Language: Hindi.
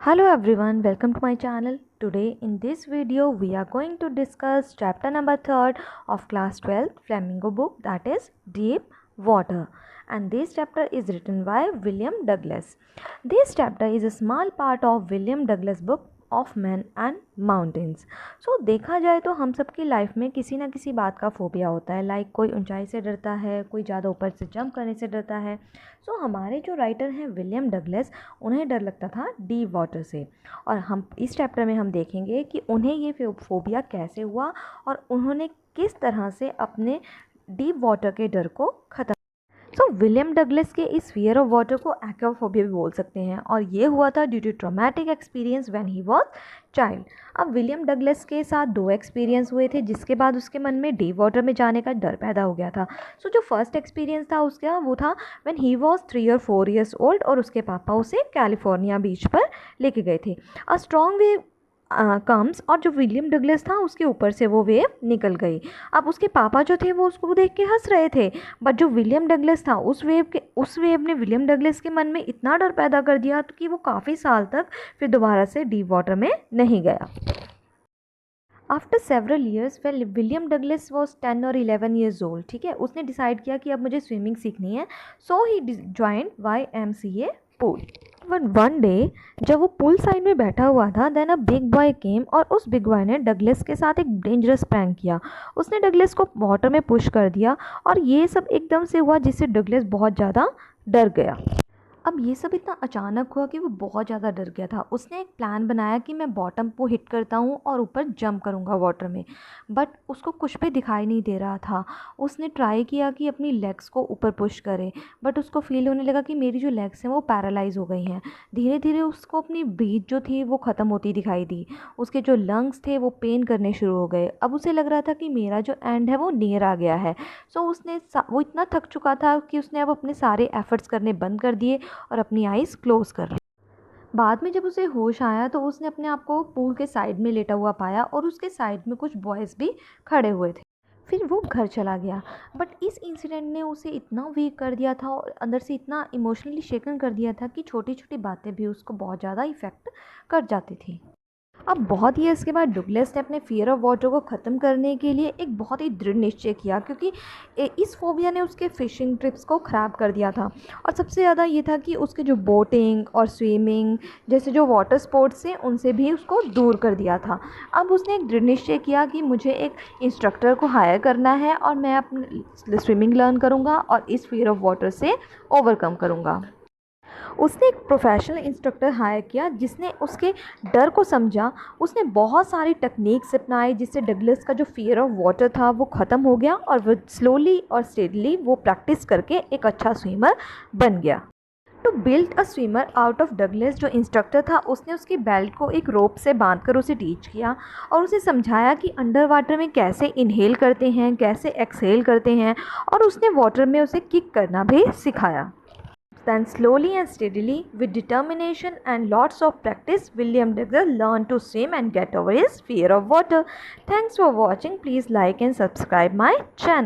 Hello everyone, welcome to my channel. Today in this video we are going to discuss chapter number 3 of class 12 Flamingo book, that is Deep Water, and this chapter is written by William Douglas. This chapter is a small part of William Douglas book of man and mountains. So देखा जाए तो हम सबकी लाइफ में किसी ना किसी बात का फोबिया होता है। लाइक कोई ऊंचाई से डरता है, कोई ज़्यादा ऊपर से जंप करने से डरता है। सो हमारे जो राइटर हैं विलियम डगलस, उन्हें डर लगता था डीप वाटर से, और हम इस चैप्टर में हम देखेंगे कि उन्हें ये फोबिया कैसे हुआ और उन्होंने किस तरह से अपने डीप वाटर के डर को ख़त्म। सो विलियम डगलस के इस फियर ऑफ वाटर को एक्वाफोबिया भी बोल सकते हैं, और ये हुआ था due to traumatic experience when he was child. अब विलियम डगलस के साथ 2 एक्सपीरियंस हुए थे, जिसके बाद उसके मन में डीप वाटर में जाने का डर पैदा हो गया था। सो जो फर्स्ट एक्सपीरियंस था उसका, वो था व्हेन ही वाज 3 और 4 ईयर्स ओल्ड, और उसके पापा उसे कैलिफोर्निया बीच पर लेके गए थे। अ स्ट्रॉन्ग वेव कम्स, और जो विलियम डगलस था उसके ऊपर से वो वेव निकल गई। अब उसके पापा जो थे वो उसको देख के हंस रहे थे, बट जो विलियम डगलस था उस वेव ने विलियम डगलस के मन में इतना डर पैदा कर दिया कि वो काफ़ी साल तक फिर दोबारा से डीप वाटर में नहीं गया। After several years well William Douglas was 10 और 11 ईयर्स ओल्ड, ठीक है, उसने डिसाइड किया कि अब मुझे स्विमिंग सीखनी है। So he joined YMCA pool. But one day जब वो पूल साइड में बैठा हुआ था, then a big boy came, और उस बिग बॉय ने डगलस के साथ एक डेंजरस प्रैंक किया। उसने डगलस को वाटर में पुश कर दिया, और ये सब एकदम से हुआ जिससे डगलस बहुत ज़्यादा डर गया। अब ये सब इतना अचानक हुआ कि वो बहुत ज़्यादा डर गया था। उसने एक प्लान बनाया कि मैं बॉटम को हिट करता हूँ और ऊपर जंप करूँगा वाटर में, बट उसको कुछ भी दिखाई नहीं दे रहा था। उसने ट्राई किया कि अपनी लेग्स को ऊपर पुश करे, बट उसको फील होने लगा कि मेरी जो लेग्स हैं वो पैरालाइज हो गई हैं। धीरे धीरे उसको अपनी ब्रीथ जो थी वो ख़त्म होती दिखाई दी। उसके जो लंग्स थे वो पेन करने शुरू हो गए। अब उसे लग रहा था कि मेरा जो एंड है वो नियर आ गया है। सो वो इतना थक चुका था कि उसने अब अपने सारे एफर्ट्स करने बंद कर दिए और अपनी आइज़ क्लोज कर ली। बाद में जब उसे होश आया तो उसने अपने आप को पूल के साइड में लेटा हुआ पाया, और उसके साइड में कुछ बॉयज़ भी खड़े हुए थे। फिर वो घर चला गया, बट इस इंसिडेंट ने उसे इतना वीक कर दिया था और अंदर से इतना इमोशनली शेकन कर दिया था कि छोटी छोटी बातें भी उसको बहुत ज़्यादा इफ़ेक्ट कर जाती थी। अब बहुत ईयर्स के बाद डगलस ने अपने फियर ऑफ वाटर को ख़त्म करने के लिए एक बहुत ही दृढ़ निश्चय किया, क्योंकि इस फोबिया ने उसके फ़िशिंग ट्रिप्स को ख़राब कर दिया था। और सबसे ज़्यादा ये था कि उसके जो बोटिंग और स्विमिंग जैसे जो वाटर स्पोर्ट्स हैं उनसे भी उसको दूर कर दिया था। अब उसने एक दृढ़ निश्चय किया कि मुझे एक इंस्ट्रक्टर को हायर करना है, और मैं अपने स्विमिंग लर्न करूँगा और इस फियर ऑफ वाटर से ओवरकम करूँगा। उसने एक प्रोफेशनल इंस्ट्रक्टर हायर किया जिसने उसके डर को समझा। उसने बहुत सारी टेक्निक्स अपनाई जिससे डगलस का जो फियर ऑफ वाटर था वो ख़त्म हो गया, और वो स्लोली और स्टेडली वो प्रैक्टिस करके एक अच्छा स्विमर बन गया। To build a swimmer out of Douglas, जो इंस्ट्रक्टर था उसने उसकी बेल्ट को एक रोप से बांधकर उसे टीच किया, और उसे समझाया कि अंडर वाटर में कैसे इनहेल करते हैं, कैसे एक्सहेल करते हैं, और उसने वाटर में उसे किक करना भी सिखाया। Then slowly and steadily, with determination and lots of practice, William Douglas learned to swim and get over his fear of water. Thanks for watching. Please like and subscribe my channel.